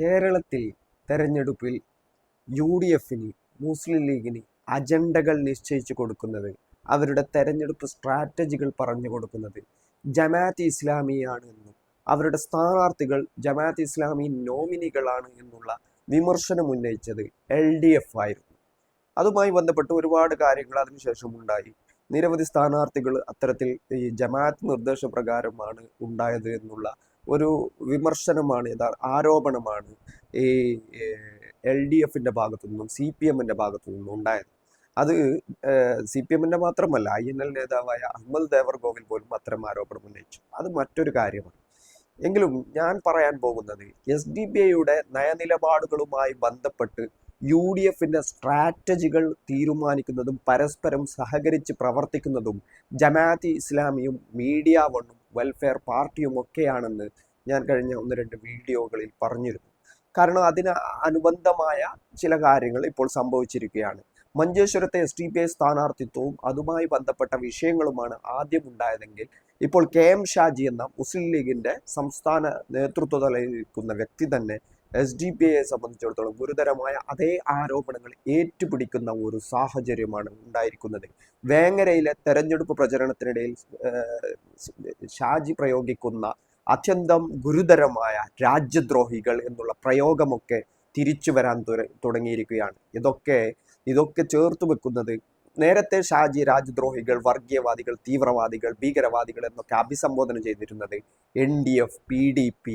കേരളത്തിൽ തെരഞ്ഞെടുപ്പിൽ UDFന് മുസ്ലിം ലീഗിന് അജണ്ടകൾ നിശ്ചയിച്ചു കൊടുക്കുന്നത്, അവരുടെ തെരഞ്ഞെടുപ്പ് സ്ട്രാറ്റജികൾ പറഞ്ഞു കൊടുക്കുന്നത് ജമാഅത്ത് ഇസ്ലാമിയാണ് എന്നും അവരുടെ സ്ഥാനാർത്ഥികൾ ജമാഅത്ത് ഇസ്ലാമി നോമിനികളാണ് എന്നുള്ള വിമർശനം ഉന്നയിച്ചത് LDF ആയിരുന്നു. അതുമായി ബന്ധപ്പെട്ട് ഒരുപാട് കാര്യങ്ങൾ അതിനുശേഷം ഉണ്ടായി. നിരവധി സ്ഥാനാർത്ഥികൾ അത്തരത്തിൽ ഈ ജമാഅത്ത് നിർദ്ദേശപ്രകാരമാണ് ഉണ്ടായത് എന്നുള്ള ഒരു വിമർശനമാണ്, ആരോപണമാണ് ഈ LDFന്റെ ഭാഗത്തു നിന്നും CPMന്റെ ഭാഗത്തു നിന്നും ഉണ്ടായത്. അത് CPMന്റെ മാത്രമല്ല, INL നേതാവായ അഹമ്മദ് ദേവർകോവിൽ പോലും അത്തരം ആരോപണം ഉന്നയിച്ചു. അത് മറ്റൊരു കാര്യമാണ്. എങ്കിലും ഞാൻ പറയാൻ പോകുന്നത് SDPIയുടെ നയനിലപാടുകളുമായി ബന്ധപ്പെട്ട് UDFന്റെ സ്ട്രാറ്റജികൾ തീരുമാനിക്കുന്നതും പരസ്പരം സഹകരിച്ച് പ്രവർത്തിക്കുന്നതും ജമാഅത്ത് ഇസ്ലാമിയും മീഡിയ വണ്ണും വെൽഫെയർ പാർട്ടിയും ഒക്കെയാണെന്ന് ഞാൻ കഴിഞ്ഞ 1-2 വീഡിയോകളിൽ പറഞ്ഞിരുന്നു. കാരണം അതിന് അനുബന്ധമായ ചില കാര്യങ്ങൾ ഇപ്പോൾ സംഭവിച്ചിരിക്കുകയാണ്. മഞ്ചേശ്വരത്തെ SDPI സ്ഥാനാർത്ഥിത്വവും അതുമായി ബന്ധപ്പെട്ട വിഷയങ്ങളുമാണ് ആദ്യം ഉണ്ടായതെങ്കിൽ ഇപ്പോൾ KM ഷാജി എന്ന മുസ്ലിം ലീഗിന്റെ സംസ്ഥാന നേതൃത്വത്തിലിരിക്കുന്ന വ്യക്തി തന്നെ SDPIയെ സംബന്ധിച്ചിടത്തോളം ഗുരുതരമായ അതേ ആരോപണങ്ങൾ ഏറ്റുപിടിക്കുന്ന ഒരു സാഹചര്യമാണ് ഉണ്ടായിരിക്കുന്നത്. വേങ്ങരയിലെ തെരഞ്ഞെടുപ്പ് പ്രചരണത്തിനിടയിൽ ഷാജി പ്രയോഗിക്കുന്ന അത്യന്തം ഗുരുതരമായ രാജ്യദ്രോഹികൾ എന്നുള്ള പ്രയോഗമൊക്കെ തിരിച്ചു വരാൻ തുടങ്ങിയിരിക്കുകയാണ്. ഇതൊക്കെ ചേർത്ത് വെക്കുന്നത്, നേരത്തെ ഷാജി രാജ്യദ്രോഹികൾ, വർഗീയവാദികൾ, തീവ്രവാദികൾ, ഭീകരവാദികൾ എന്നൊക്കെ അഭിസംബോധന ചെയ്തിരുന്നത് NDF, PDP,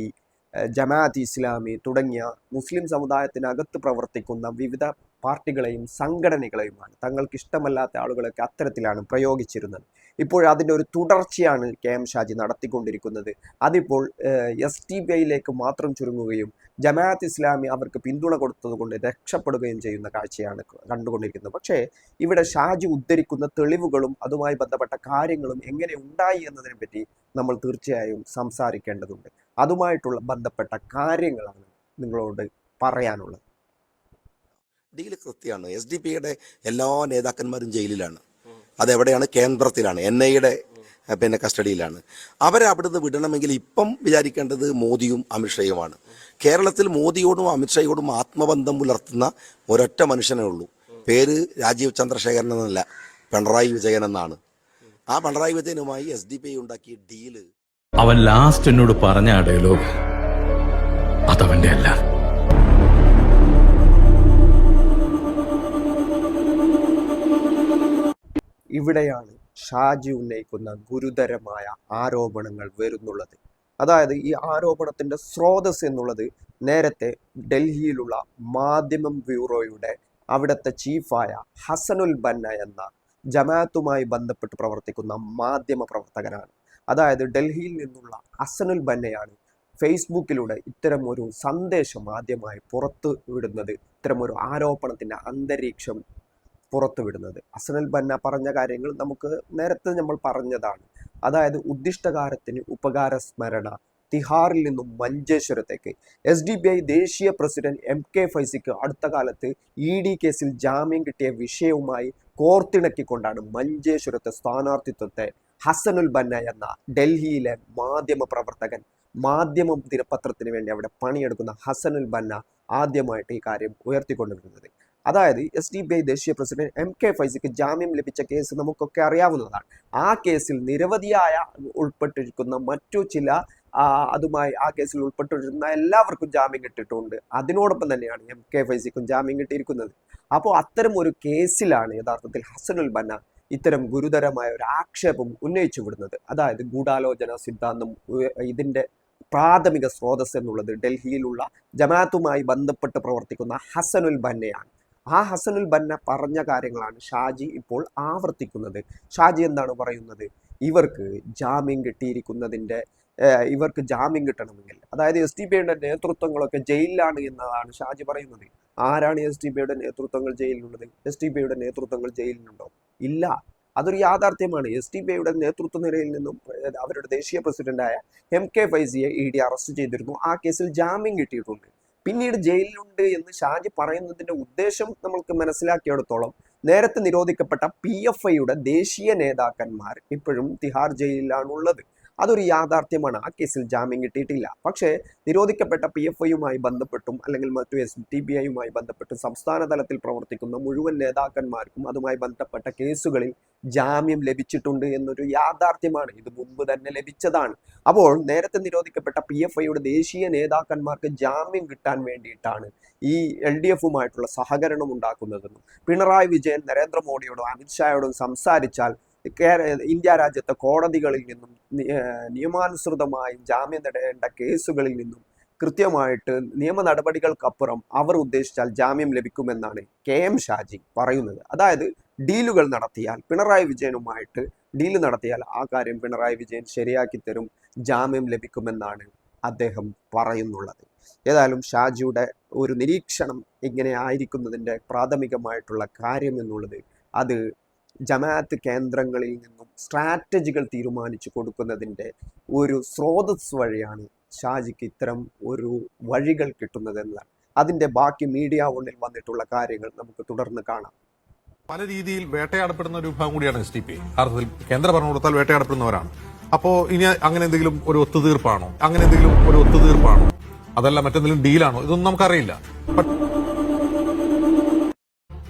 ജമാഅത്ത് ഇസ്ലാമി തുടങ്ങിയ മുസ്ലിം സമുദായത്തിനകത്ത് പ്രവർത്തിക്കുന്ന വിവിധ പാർട്ടികളെയും സംഘടനകളെയുമാണ്. തങ്ങൾക്ക് ഇഷ്ടമല്ലാത്ത ആളുകളൊക്കെ അത്തരത്തിലാണ് പ്രയോഗിച്ചിരുന്നത്. ഇപ്പോൾ അതിൻ്റെ ഒരു തുടർച്ചയാണ് KM ഷാജി നടത്തിക്കൊണ്ടിരിക്കുന്നത്. അതിപ്പോൾ SDPIയിലേക്ക് മാത്രം ചുരുങ്ങുകയും ജമാഅത്ത് ഇസ്ലാമി അവർക്ക് പിന്തുണ കൊടുത്തതുകൊണ്ട് രക്ഷപ്പെടുകയും ചെയ്യുന്ന കാഴ്ചയാണ് കണ്ടുകൊണ്ടിരിക്കുന്നത്. പക്ഷേ ഇവിടെ ഷാജി ഉദ്ധരിക്കുന്ന തെളിവുകളും അതുമായി ബന്ധപ്പെട്ട കാര്യങ്ങളും എങ്ങനെ ഉണ്ടായി എന്നതിനെ പറ്റി നമ്മൾ തീർച്ചയായും സംസാരിക്കേണ്ടതുണ്ട്. അതുമായിട്ടുള്ള ബന്ധപ്പെട്ട കാര്യങ്ങളാണ് നിങ്ങളോട് പറയാനുള്ളത്. ഡീല് കൃത്യമാണ്. SDPIയുടെ എല്ലാ നേതാക്കന്മാരും ജയിലിലാണ്. അതെവിടെയാണ്? കേന്ദ്രത്തിലാണ്, NIയുടെ കസ്റ്റഡിയിലാണ്. അവരെ അവിടുന്ന് വിടണമെങ്കിൽ ഇപ്പം വിചാരിക്കേണ്ടത് മോദിയും അമിത്ഷായുമാണ്. കേരളത്തിൽ മോദിയോടും അമിത്ഷായോടും ആത്മബന്ധം പുലർത്തുന്ന ഒരൊറ്റ മനുഷ്യനേ ഉള്ളൂ. പേര് രാജീവ് ചന്ദ്രശേഖരൻ എന്നല്ല, പിണറായി വിജയൻ എന്നാണ്. ആ പിണറായി വിജയനുമായി SDPI ഉണ്ടാക്കിയ ഡീല് അവൻ ലാസ്റ്റ് എന്നോട് പറഞ്ഞ ഡയലോഗ് അതവന്റെ അല്ല. ഇവിടെയാണ് ഷാജി ഉന്നയിക്കുന്ന ഗുരുതരമായ ആരോപണങ്ങൾ വരുന്നുള്ളത്. അതായത് ഈ ആരോപണത്തിന്റെ സ്രോതസ് എന്നുള്ളത് നേരത്തെ ഡൽഹിയിലുള്ള മാധ്യമം ബ്യൂറോയുടെ അവിടുത്തെ ചീഫായ ഹസനുൽ ബന്ന എന്ന ജമാഅത്തുമായി ബന്ധപ്പെട്ട് പ്രവർത്തിക്കുന്ന മാധ്യമ പ്രവർത്തകനാണ്. അതായത് ഡൽഹിയിൽ നിന്നുള്ള ഹസനുൽ ബന്നയാണ് ഫേസ്ബുക്കിലൂടെ ഇത്തരം ഒരു സന്ദേശം ആദ്യമായി പുറത്തു വിടുന്നത്, ഇത്തരം ഒരു ആരോപണത്തിന്റെ അന്തരീക്ഷം പുറത്തുവിടുന്നത്. ഹസനുൽ ബന്ന പറഞ്ഞ കാര്യങ്ങൾ നമുക്ക് നേരത്തെ നമ്മൾ പറഞ്ഞതാണ്. അതായത് ഉദ്ദിഷ്ടകാരത്തിന് ഉപകാര സ്മരണ, തിഹാറിൽ നിന്നും മഞ്ചേശ്വരത്തേക്ക് SDPI ദേശീയ പ്രസിഡന്റ് MK ഫൈസിക്ക് അടുത്ത കാലത്ത് ED കേസിൽ ജാമ്യം കിട്ടിയ വിഷയവുമായി കോർത്തിണക്കിക്കൊണ്ടാണ് മഞ്ചേശ്വരത്തെ സ്ഥാനാർത്ഥിത്വത്തെ ഹസനുൽ ബന്ന എന്ന ഡൽഹിയിലെ മാധ്യമ പ്രവർത്തകൻ, മാധ്യമം ദിനപത്രത്തിന് വേണ്ടി അവിടെ പണിയെടുക്കുന്ന ഹസനുൽ ബന്ന ആദ്യമായിട്ട് ഈ കാര്യം ഉയർത്തിക്കൊണ്ടുവരുന്നത്. അതായത് SDPI ദേശീയ പ്രസിഡന്റ് MK ഫൈസിക്ക് ജാമ്യം ലഭിച്ച കേസ് നമുക്കൊക്കെ അറിയാവുന്നതാണ്. ആ കേസിൽ നിരവധിയായ ഉൾപ്പെട്ടിരിക്കുന്ന മറ്റു ചില അതുമായി ആ കേസിൽ ഉൾപ്പെട്ടിരുന്ന എല്ലാവർക്കും ജാമ്യം കിട്ടിയിട്ടുണ്ട്. അതിനോടൊപ്പം തന്നെയാണ് MK ഫൈസിക്കും ജാമ്യം കിട്ടിയിരിക്കുന്നത്. അപ്പോൾ അത്തരം ഒരു കേസിലാണ് യഥാർത്ഥത്തിൽ ഹസനുൽ ബന്ന ഇത്തരം ഗുരുതരമായ ഒരു ആക്ഷേപം ഉന്നയിച്ചു വിടുന്നത്. അതായത് ഗൂഢാലോചന സിദ്ധാന്തം, ഇതിന്റെ പ്രാഥമിക സ്രോതസ് എന്നുള്ളത് ഡൽഹിയിലുള്ള ജമാഅത്തുമായി ബന്ധപ്പെട്ട് പ്രവർത്തിക്കുന്ന ഹസനുൽ ബന്നയാണ്. ആ ഹസനുൽ ബന്ന പറഞ്ഞ കാര്യങ്ങളാണ് ഷാജി ഇപ്പോൾ ആവർത്തിക്കുന്നത്. ഷാജി എന്താണ് പറയുന്നത്? ഇവർക്ക് ജാമ്യം കിട്ടണമെങ്കിൽ, അതായത് SDPIയുടെ നേതൃത്വങ്ങളൊക്കെ ജയിലിലാണ് എന്നതാണ് ഷാജി പറയുന്നത്. ആരാണ് SDPIയുടെ നേതൃത്വങ്ങൾ ജയിലിലുള്ളത്? SDPIയുടെ നേതൃത്വങ്ങൾ ജയിലിലുണ്ടോ? ഇല്ല. അതൊരു യാഥാർത്ഥ്യമാണ്. SDPIയുടെ നേതൃത്വ നിരയിൽ നിന്നും അവരുടെ ദേശീയ പ്രസിഡന്റായ MK ഫൈസിയെ ED അറസ്റ്റ് ചെയ്തിരുന്നു. ആ കേസിൽ ജാമ്യം കിട്ടിയിട്ടുണ്ട്. പിന്നീട് ജയിലിലുണ്ട് എന്ന് ഷാജി പറയുന്നതിന്റെ ഉദ്ദേശം നമ്മൾക്ക് മനസ്സിലാക്കിയെടുത്തോളം നേരത്തെ നിരോധിക്കപ്പെട്ട PFIയുടെ ദേശീയ നേതാക്കന്മാർ ഇപ്പോഴും തിഹാർ ജയിലിലാണുള്ളത്. അതൊരു യാഥാർത്ഥ്യമാണ്. ആ കേസിൽ ജാമ്യം കിട്ടിയിട്ടില്ല. പക്ഷേ നിരോധിക്കപ്പെട്ട PFIയുമായി ബന്ധപ്പെട്ടും അല്ലെങ്കിൽ മറ്റു SDPIയുമായി ബന്ധപ്പെട്ടും സംസ്ഥാന തലത്തിൽ പ്രവർത്തിക്കുന്ന മുഴുവൻ നേതാക്കന്മാർക്കും അതുമായി ബന്ധപ്പെട്ട കേസുകളിൽ ജാമ്യം ലഭിച്ചിട്ടുണ്ട് എന്നൊരു യാഥാർത്ഥ്യമാണ്. ഇത് മുൻപ് തന്നെ ലഭിച്ചതാണ്. അപ്പോൾ നേരത്തെ നിരോധിക്കപ്പെട്ട PFIയുടെ ദേശീയ നേതാക്കന്മാർക്ക് ജാമ്യം കിട്ടാൻ വേണ്ടിയിട്ടാണ് ഈ LDFുമായിട്ടുള്ള സഹകരണം ഉണ്ടാക്കുന്നതെന്നും പിണറായി വിജയൻ നരേന്ദ്രമോദിയോടും അമിത്ഷായോടും സംസാരിച്ചാൽ ഇന്ത്യ രാജ്യത്തെ കോടതികളിൽ നിന്നും നിയമാനുസൃതമായി ജാമ്യം നേടേണ്ട കേസുകളിൽ നിന്നും കൃത്യമായിട്ട് നിയമ നടപടികൾക്കപ്പുറം അവർ ഉദ്ദേശിച്ചാൽ ജാമ്യം ലഭിക്കുമെന്നാണ് KM ഷാജി പറയുന്നത്. അതായത് ഡീലുകൾ നടത്തിയാൽ, പിണറായി വിജയനുമായിട്ട് ഡീല് നടത്തിയാൽ ആ കാര്യം പിണറായി വിജയൻ ശരിയാക്കി തരും, ജാമ്യം ലഭിക്കുമെന്നാണ് അദ്ദേഹം പറയുന്നുള്ളത്. ഏതായാലും ഷാജിയുടെ ഒരു നിരീക്ഷണം ഇങ്ങനെ ആയിരിക്കുന്നതിൻ്റെ പ്രാഥമികമായിട്ടുള്ള കാര്യം എന്നുള്ളത് അത് ജമാഅത്ത് കേന്ദ്രങ്ങളിൽ നിന്നും സ്ട്രാറ്റജികൾ തീരുമാനിച്ചു കൊടുക്കുന്നതിൻ്റെ ഒരു സ്രോതസ് വഴിയാണ് ഷാജിക്ക് ഇത്തരം ഒരു വഴികൾ കിട്ടുന്നതെന്നാണ്. അതിൻ്റെ ബാക്കി മീഡിയ ഒന്നിൽ വന്നിട്ടുള്ള കാര്യങ്ങൾ നമുക്ക് തുടർന്ന് കാണാം. പല രീതിയിൽ വേട്ടയാടപ്പെടുന്ന ഒരു വിഭാഗം കൂടിയാണ് SDPI. അർത്ഥത്തിൽ കേന്ദ്ര ഭരണകൂടത്താൽ വേട്ടയാടപ്പെടുന്നവരാണ്. അപ്പോൾ ഇനി അങ്ങനെ എന്തെങ്കിലും ഒരു ഒത്തുതീർപ്പാണോ, അതല്ല മറ്റെന്തെങ്കിലും ഡീലാണോ, ഇതൊന്നും നമുക്കറിയില്ല.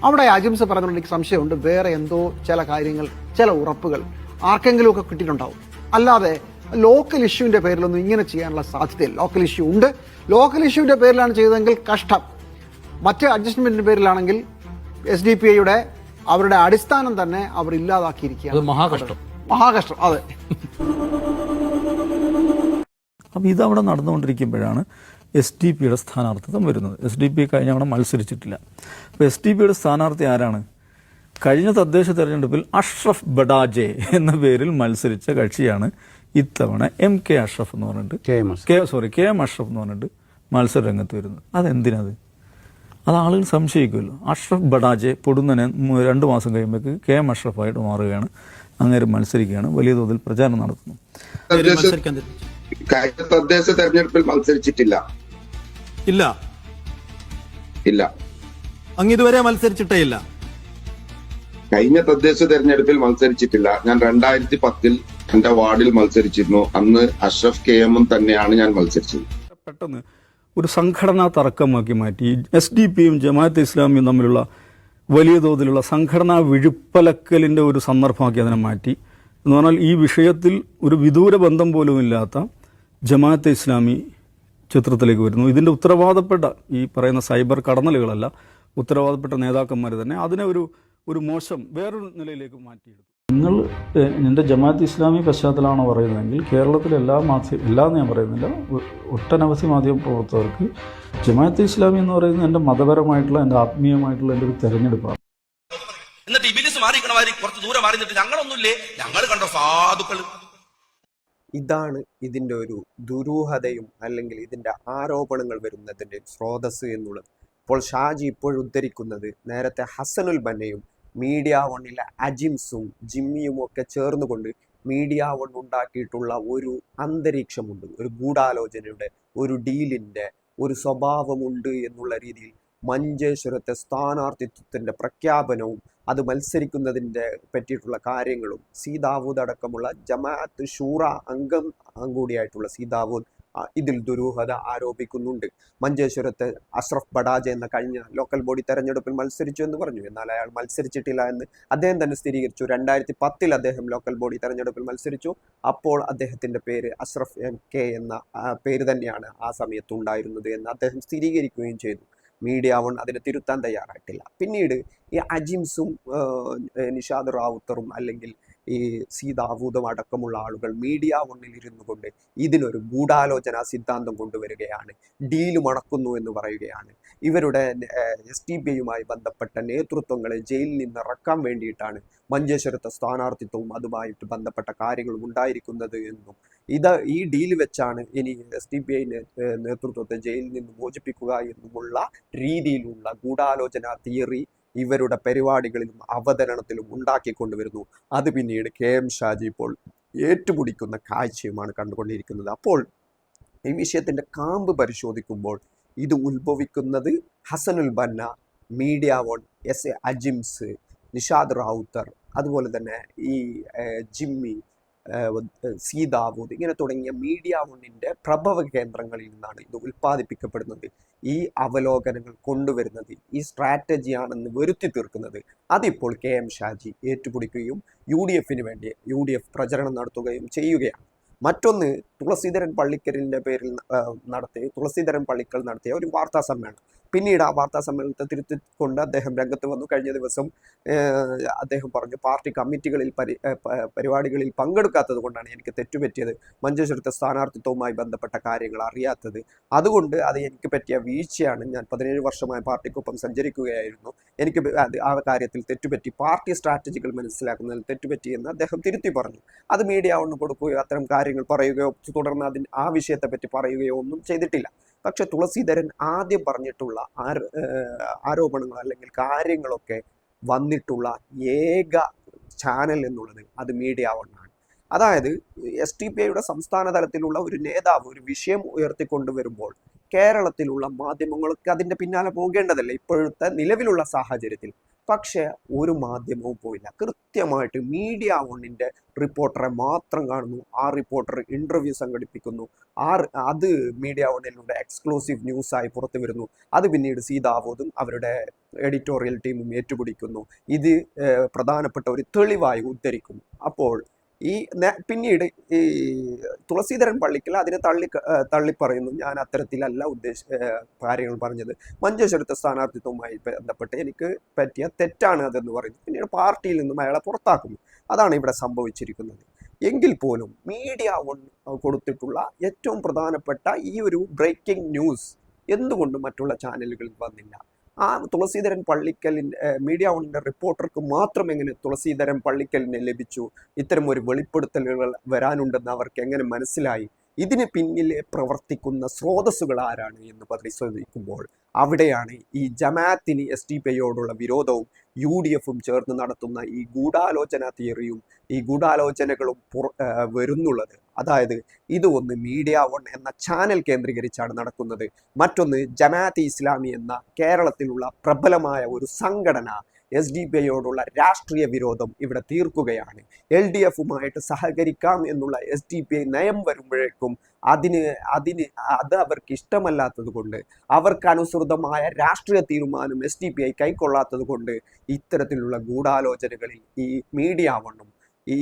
അവിടെ അജിംസ് പറഞ്ഞുകൊണ്ട് എനിക്ക് സംശയമുണ്ട്. വേറെ എന്തോ ചില കാര്യങ്ങൾ, ചില ഉറപ്പുകൾ ആർക്കെങ്കിലും ഒക്കെ കിട്ടിയിട്ടുണ്ടാവും. അല്ലാതെ ലോക്കൽ ഇഷ്യൂവിന്റെ പേരിലൊന്നും ഇങ്ങനെ ചെയ്യാനുള്ള സാധ്യതയില്ല. ലോക്കൽ ഇഷ്യൂ ഉണ്ട്. ലോക്കൽ ഇഷ്യൂവിന്റെ പേരിലാണ് ചെയ്തതെങ്കിൽ കഷ്ടം. മറ്റ് അഡ്ജസ്റ്റ്മെന്റിന്റെ പേരിലാണെങ്കിൽ SDPIയുടെ അവരുടെ അടിസ്ഥാനം തന്നെ അവർ ഇല്ലാതാക്കിയിരിക്കുകയാണ്. മഹാകഷ്ടം. അതെ. അപ്പം ഇതവിടെ നടന്നുകൊണ്ടിരിക്കുമ്പോഴാണ് SDPയുടെ സ്ഥാനാർത്ഥിത്വം വരുന്നത്. SDPI കഴിഞ്ഞ തവണ മത്സരിച്ചിട്ടില്ല. അപ്പോൾ SDPയുടെ സ്ഥാനാർത്ഥി ആരാണ്? കഴിഞ്ഞ തദ്ദേശ തെരഞ്ഞെടുപ്പിൽ അഷ്റഫ് ബഡാജെ എന്ന പേരിൽ മത്സരിച്ച കക്ഷിയാണ് ഇത്തവണ MK അഷ്റഫ് എന്ന് പറഞ്ഞിട്ട് KM അഷ്റഫ് എന്ന് പറഞ്ഞിട്ട് മത്സര രംഗത്ത് വരുന്നത്. അതെന്തിനത്? അത് ആളുകൾ സംശയിക്കുമല്ലോ. അഷ്റഫ് ബഡാജെ പൊടുന്നനെ 2 മാസം കഴിയുമ്പോഴേക്ക് KM അഷ്റഫായിട്ട് മാറുകയാണ്. അങ്ങനെ മത്സരിക്കുകയാണ്, വലിയ തോതിൽ പ്രചാരണം നടത്തുന്നു. കഴിഞ്ഞ തദ്ദേശ തെരഞ്ഞെടുപ്പിൽ മത്സരിച്ചിട്ടില്ല. ഇല്ല, അങ്ങ് ഇതുവരെ മത്സരിച്ചിട്ടേ ഇല്ല. കഴിഞ്ഞ തദ്ദേശ തെരഞ്ഞെടുപ്പിൽ മത്സരിച്ചിട്ടില്ല. ഞാൻ 2010 എന്റെ വാർഡിൽ മത്സരിച്ചിരുന്നു. അന്ന് അഷ്റഫ് KM തന്നെയാണ് ഞാൻ മത്സരിച്ചത്. പെട്ടെന്ന് ഒരു സംഘടനാ തർക്കമാക്കി മാറ്റി. SDPയും ജമാഅത്തെ ഇസ്ലാമിയും തമ്മിലുള്ള വലിയ തോതിലുള്ള സംഘടനാ വിഴുപ്പലക്കലിൻ്റെ ഒരു സന്ദർഭമാക്കി അതിനെ മാറ്റി. എന്ന് പറഞ്ഞാൽ ഈ വിഷയത്തിൽ ഒരു വിദൂര ബന്ധം പോലും ഇല്ലാത്ത ജമാഅത്തെ ഇസ്ലാമി ചിത്രത്തിലേക്ക് വരുന്നു. ഇതിൻ്റെ ഉത്തരവാദപ്പെട്ട ഈ പറയുന്ന സൈബർ കടന്നലുകളല്ല, ഉത്തരവാദപ്പെട്ട നേതാക്കന്മാർ തന്നെ അതിനെ ഒരു മോശം വേറൊരു നിലയിലേക്ക് മാറ്റിയെടുത്തു. നിങ്ങൾ എൻ്റെ ജമാഅത്ത് ഇസ്ലാമി പശ്ചാത്തലമാണോ പറയുന്നതെങ്കിൽ കേരളത്തിലെ എല്ലാം ഞാൻ പറയുന്നില്ല, ഒട്ടനവധി മാധ്യമ പ്രവർത്തകർക്ക് ജമാഅത്ത് ഇസ്ലാമി എന്ന് പറയുന്നത് എൻ്റെ മതപരമായിട്ടുള്ള, എൻ്റെ ആത്മീയമായിട്ടുള്ള എൻ്റെ ഒരു തെരഞ്ഞെടുപ്പാണ്. എന്നിട്ട് ഇബിലിസ് മാറിക്കണമാതിരി കുറച്ച് ദൂരെ മാറി നിന്നിട്ട് ഞങ്ങളൊന്നുമില്ലേ, ഞങ്ങൾ കണ്ടോ സാധുക്കൾ. ഇതാണ് ഇതിൻ്റെ ഒരു ദുരൂഹതയും അല്ലെങ്കിൽ ഇതിൻ്റെ ആരോപണങ്ങൾ വരുന്നതിൻ്റെ സ്രോതസ് എന്നുള്ളത്. ഇപ്പോൾ ഷാജി ഇപ്പോഴുദ്ധരിക്കുന്നത് നേരത്തെ ഹസനുൽ ബന്നയും മീഡിയ വണ്ണിലെ അജിംസും ജിമ്മിയും ഒക്കെ ചേർന്നുകൊണ്ട് മീഡിയ വൺ ഉണ്ടാക്കിയിട്ടുള്ള ഒരു അന്തരീക്ഷമുണ്ട്, ഒരു ഗൂഢാലോചനയുടെ, ഒരു ഡീലിൻ്റെ ഒരു സ്വഭാവമുണ്ട് എന്നുള്ള രീതിയിൽ മഞ്ചേശ്വരത്തെ സ്ഥാനാർത്ഥിത്വത്തിൻ്റെ പ്രഖ്യാപനവും അത് മത്സരിക്കുന്നതിൻ്റെ പറ്റിയിട്ടുള്ള കാര്യങ്ങളും സീദാവൂദ് അടക്കമുള്ള ജമാഅത്ത് ഷൂറ അംഗം കൂടിയായിട്ടുള്ള സീദാവൂദ് ഇതിൽ ദുരൂഹത ആരോപിക്കുന്നുണ്ട്. മഞ്ചേശ്വരത്ത് അഷ്റഫ് ബഡാജെ എന്ന കഴിഞ്ഞ ലോക്കൽ ബോഡി തെരഞ്ഞെടുപ്പിൽ മത്സരിച്ചു എന്ന് പറഞ്ഞു. എന്നാൽ അയാൾ മത്സരിച്ചിട്ടില്ല എന്ന് അദ്ദേഹം തന്നെ സ്ഥിരീകരിച്ചു. 2010 അദ്ദേഹം ലോക്കൽ ബോഡി തെരഞ്ഞെടുപ്പിൽ മത്സരിച്ചു. അപ്പോൾ അദ്ദേഹത്തിൻ്റെ പേര് അഷ്റഫ് MK എന്ന പേര് തന്നെയാണ് ആ സമയത്ത് ഉണ്ടായിരുന്നത് എന്ന് അദ്ദേഹം സ്ഥിരീകരിക്കുകയും ചെയ്തു. മീഡിയ വൺ അതിനെ തിരുത്താൻ തയ്യാറായിട്ടില്ല. പിന്നീട് ഈ അജിംസും നിഷാദ് റാവുത്തറും അല്ലെങ്കിൽ ഈ സീദാവൂദും അടക്കമുള്ള ആളുകൾ മീഡിയ വണ്ണിൽ ഇരുന്നു കൊണ്ട് ഇതിനൊരു ഗൂഢാലോചന സിദ്ധാന്തം കൊണ്ടുവരികയാണ്, ഡീല് മണക്കുന്നു എന്ന് പറയുകയാണ്. ഇവരുടെ SDPയുമായി ബന്ധപ്പെട്ട നേതൃത്വങ്ങളെ ജയിലിൽ നിന്ന് ഇറക്കാൻ വേണ്ടിയിട്ടാണ് മഞ്ചേശ്വരത്തെ സ്ഥാനാർത്ഥിത്വവും അതുമായിട്ട് ബന്ധപ്പെട്ട കാര്യങ്ങളും ഉണ്ടായിരിക്കുന്നത് എന്നും ഈ ഡീൽ വെച്ചാണ് ഇനി SDPI നേതൃത്വത്തെ ജയിലിൽ നിന്ന് മോചിപ്പിക്കുക എന്നുമുള്ള രീതിയിലുള്ള ഗൂഢാലോചന തിയറി ഇവരുടെ പരിപാടികളിലും അവതരണത്തിലും ഉണ്ടാക്കിക്കൊണ്ടുവരുന്നു. അത് പിന്നീട് KM ഷാജി ഇപ്പോൾ ഏറ്റുപിടിക്കുന്ന കാഴ്ചയുമാണ് കണ്ടുകൊണ്ടിരിക്കുന്നത്. അപ്പോൾ ഈ വിഷയത്തിൻ്റെ കാമ്പ് പരിശോധിക്കുമ്പോൾ ഇത് ഉത്ഭവിക്കുന്നത് ഹസനുൽ ബന്ന, മീഡിയ വൺ, അജിംസ്, നിഷാദ് റാവുത്തർ, അതുപോലെ തന്നെ ഈ ജിമ്മി, സി ദാവൂദ് ഇങ്ങനെ തുടങ്ങിയ മീഡിയ വണ്ണിൻ്റെ പ്രഭവ കേന്ദ്രങ്ങളിൽ നിന്നാണ് ഇത് ഉൽപ്പാദിപ്പിക്കപ്പെടുന്നത്. ഈ അവലോകനങ്ങൾ കൊണ്ടുവരുന്നത്, ഈ സ്ട്രാറ്റജിയാണെന്ന് വരുത്തി തീർക്കുന്നത് അതിപ്പോൾ KM ഷാജി ഏറ്റുപിടിക്കുകയും UDFന് വേണ്ടി UDF പ്രചരണം നടത്തുകയും ചെയ്യുകയാണ്. മറ്റൊന്ന്, തുളസീധരൻ പള്ളിക്കലിൻ്റെ പേരിൽ തുളസീധരൻ പള്ളിക്കൽ നടത്തിയ ഒരു വാർത്താ സമ്മേളനം. പിന്നീട് ആ വാർത്താ സമ്മേളനത്തെ തിരുത്തിക്കൊണ്ട് അദ്ദേഹം രംഗത്ത് വന്നു. കഴിഞ്ഞ ദിവസം അദ്ദേഹം പറഞ്ഞു, പാർട്ടി കമ്മിറ്റികളിൽ പരിപാടികളിൽ പങ്കെടുക്കാത്തത് കൊണ്ടാണ് എനിക്ക് തെറ്റുപറ്റിയത്, മഞ്ചേശ്വരത്തെ സ്ഥാനാർത്ഥിത്വവുമായി ബന്ധപ്പെട്ട കാര്യങ്ങൾ അറിയാത്തത്, അതുകൊണ്ട് അത് എനിക്ക് പറ്റിയ വീഴ്ചയാണ്. ഞാൻ 17 വർഷമായി പാർട്ടിക്കൊപ്പം സഞ്ചരിക്കുകയായിരുന്നു, എനിക്ക് ആ കാര്യത്തിൽ തെറ്റുപറ്റി, പാർട്ടി സ്ട്രാറ്റജികൾ മനസ്സിലാക്കുന്നതിൽ തെറ്റുപറ്റി എന്ന് അദ്ദേഹം തിരുത്തി പറഞ്ഞു. അത് മീഡിയ ഒന്ന് കൊടുക്കുകയോ അത്തരം കാര്യങ്ങൾ പറയുകയോ തുടർന്ന് ആ വിഷയത്തെപ്പറ്റി പറയുകയോ ഒന്നും ചെയ്തിട്ടില്ല. പക്ഷെ തുളസീധരൻ ആദ്യം പറഞ്ഞിട്ടുള്ള ആരോപണങ്ങൾ അല്ലെങ്കിൽ കാര്യങ്ങളൊക്കെ വന്നിട്ടുള്ള ഏക ചാനൽ എന്നുള്ളത് അത് മീഡിയ വണ്ണാണ്. അതായത് SDPIയുടെ സംസ്ഥാന തലത്തിലുള്ള ഒരു നേതാവ് ഒരു വിഷയം ഉയർത്തിക്കൊണ്ടുവരുമ്പോൾ കേരളത്തിലുള്ള മാധ്യമങ്ങളൊക്കെ അതിൻ്റെ പിന്നാലെ പോകേണ്ടതല്ലേ ഇപ്പോഴത്തെ നിലവിലുള്ള സാഹചര്യത്തിൽ. പക്ഷേ ഒരു മാധ്യമവും പോയില്ല. കൃത്യമായിട്ട് മീഡിയ വണ്ണിൻ്റെ റിപ്പോർട്ടറെ മാത്രം കാണുന്നു. ആ റിപ്പോർട്ടർ ഇൻ്റർവ്യൂ സംഘടിപ്പിക്കുന്നു. അത് മീഡിയ വണ്ണിലൂടെ എക്സ്ക്ലൂസീവ് ന്യൂസായി പുറത്തു വരുന്നു. അത് പിന്നീട് സി ദാവൂദും അവരുടെ എഡിറ്റോറിയൽ ടീമും ഏറ്റുപിടിക്കുന്നു. ഇത് പ്രധാനപ്പെട്ട ഒരു തെളിവായി ഉദ്ധരിക്കുന്നു. അപ്പോൾ പിന്നീട് ഈ തുളസീധരൻ പള്ളിക്കൽ അതിനെ തള്ളിപ്പറയുന്നു. ഞാൻ അത്തരത്തിലല്ല കാര്യങ്ങൾ പറഞ്ഞത്, മഞ്ചേശ്വരത്തെ സ്ഥാനാർത്ഥിത്വവുമായി ബന്ധപ്പെട്ട് എനിക്ക് പറ്റിയ തെറ്റാണ് അതെന്ന് പറയുന്നു. പിന്നീട് പാർട്ടിയിൽ നിന്നും അയാളെ പുറത്താക്കുന്നു. അതാണ് ഇവിടെ സംഭവിച്ചിരിക്കുന്നത്. എങ്കിൽ പോലും മീഡിയ വൺ കൊടുത്തിട്ടുള്ള ഏറ്റവും പ്രധാനപ്പെട്ട ഈ ഒരു ബ്രേക്കിംഗ് ന്യൂസ് എന്തുകൊണ്ട് മറ്റുള്ള ചാനലുകളിൽ വന്നില്ല? ആ തുളസീധരൻ പള്ളിക്കലിൻ്റെ മീഡിയ വണ്ണിൻ്റെ റിപ്പോർട്ടർക്ക് മാത്രം എങ്ങനെ തുളസീധരൻ പള്ളിക്കലിനെ ലഭിച്ചു? ഇത്തരം ഒരു വെളിപ്പെടുത്തലുകൾ വരാനുണ്ടെന്ന് അവർക്ക് എങ്ങനെ മനസ്സിലായി? ഇതിന് പിന്നിലെ പ്രവർത്തിക്കുന്ന സ്രോതസ്സുകൾ ആരാണ് എന്ന് പരിശോധിക്കുമ്പോൾ അവിടെയാണ് ഈ ജമാഅത്തിന് SDPIയോടുള്ള വിരോധവും UDFും ചേർന്ന് നടത്തുന്ന ഈ ഗൂഢാലോചന തിയറിയും ഈ ഗൂഢാലോചനകളും വരുന്നുള്ളത്. അതായത് ഇത് ഒന്ന് മീഡിയ വൺ എന്ന ചാനൽ കേന്ദ്രീകരിച്ചാണ് നടക്കുന്നത്, മറ്റൊന്ന് ജമാഅത്തെ ഇസ്ലാമി എന്ന കേരളത്തിലുള്ള പ്രബലമായ ഒരു സംഘടന SDPIയോടുള്ള രാഷ്ട്രീയ വിരോധം ഇവിടെ തീർക്കുകയാണ്. LDFുമായിട്ട് സഹകരിക്കാം എന്നുള്ള SDPI നയം വരുമ്പോഴേക്കും അത് അവർക്ക് ഇഷ്ടമല്ലാത്തത് കൊണ്ട്, അവർക്ക് അനുസൃതമായ രാഷ്ട്രീയ തീരുമാനം SDPI കൈക്കൊള്ളാത്തത് കൊണ്ട് ഇത്തരത്തിലുള്ള ഗൂഢാലോചനകളിൽ ഈ മീഡിയ വണ്ണും ഈ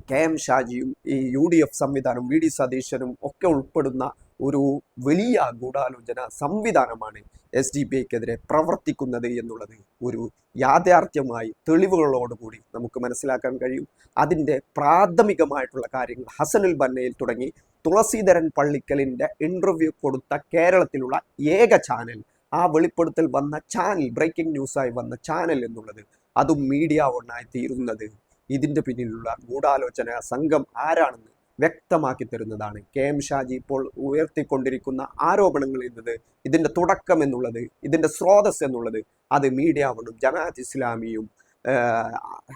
KM ഷാജിയും ഈ UDF സംവിധാനം VD സതീശനും ഒക്കെ ഉൾപ്പെടുന്ന ഒരു വലിയ ഗൂഢാലോചന സംവിധാനമാണ് SDPIക്കെതിരെ പ്രവർത്തിക്കുന്നത് എന്നുള്ളത് ഒരു യാഥാർത്ഥ്യമായി തെളിവുകളോടുകൂടി നമുക്ക് മനസ്സിലാക്കാൻ കഴിയും. അതിൻ്റെ പ്രാഥമികമായിട്ടുള്ള കാര്യങ്ങൾ ഹസനുൽ ബന്നയിൽ തുടങ്ങി തുളസീധരൻ പള്ളിക്കലിൻ്റെ ഇൻ്റർവ്യൂ കൊടുത്ത കേരളത്തിലുള്ള ഏക ചാനൽ, ആ വെളിപ്പെടുത്തൽ വന്ന ചാനൽ, ബ്രേക്കിംഗ് ന്യൂസായി വന്ന ചാനൽ എന്നുള്ളത് അതും മീഡിയ വണ്ണായി തീരുന്നത് ഇതിൻ്റെ പിന്നിലുള്ള ഗൂഢാലോചന സംഘം ആരാണെന്ന് വ്യക്തമാക്കി തരുന്നതാണ്. KM ഷാജി ഇപ്പോൾ ഉയർത്തിക്കൊണ്ടിരിക്കുന്ന ആരോപണങ്ങൾ എന്നത്, ഇതിൻ്റെ തുടക്കം എന്നുള്ളത്, ഇതിൻ്റെ സ്രോതസ് എന്നുള്ളത് അത് മീഡിയ വണ്ണും ജമാഅത്ത് ഇസ്ലാമിയും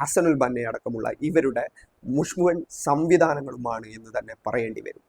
ഹസനുൽ ബന്ന അടക്കമുള്ള ഇവരുടെ മുഴുവൻ സംവിധാനങ്ങളുമാണ് എന്ന് തന്നെ പറയേണ്ടി വരും.